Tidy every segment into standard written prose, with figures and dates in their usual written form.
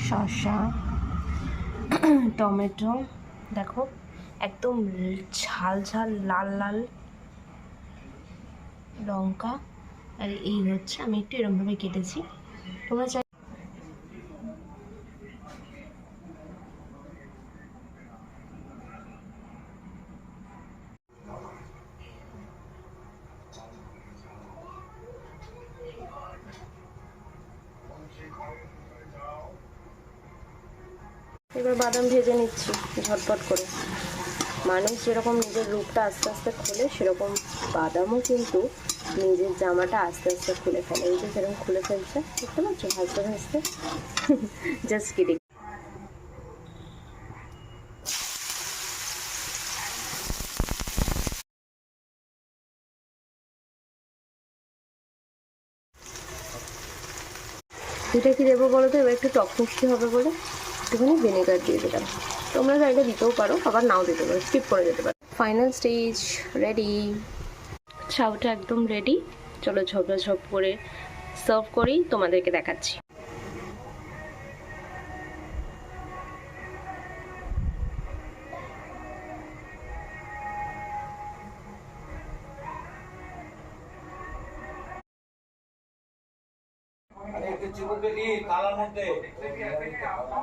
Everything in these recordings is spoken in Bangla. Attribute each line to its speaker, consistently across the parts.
Speaker 1: শসা, টমেটো, দেখো একদম ঝাল ঝাল লাল লাল লঙ্কা, আর এই হচ্ছে আমি একটু এরকমভাবে কেটেছি। তোমরা চাই এবার বাদাম ভেজে নিচ্ছি ঝটপট করে। মানুষ যেরকম নিজের রূপটা আস্তে আস্তে খুলে, সেরকম বাদামও কিন্তু নিজের জামাটা আস্তে আস্তে খুলে ফেলে। এই যে সেরকম খুলে ফেলছে, দেখতে পাচ্ছ ভাজতে ভাজতে। Just kidding. এটা কি দেবো বলো তো? এবার একটু টক মিষ্টি হবে বলে একটুখানি ভিনেগার দিয়ে দিলাম। তোমরা চাইলে দিতেও পারো, আবার নাও দিতে পারো, স্কিপ করে যেতে পারো। ফাইনাল স্টেজ রেডি, চাউটা একদম রেডি। চলো ঝপঝপ করে সার্ভ করি, তোমাদেরকে দেখাচ্ছি।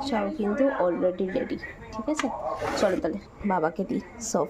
Speaker 1: চাউ কিন্তু অলরেডি রেডি। ঠিক আছে, চলো তাহলে বাবাকে দিই সার্ভ।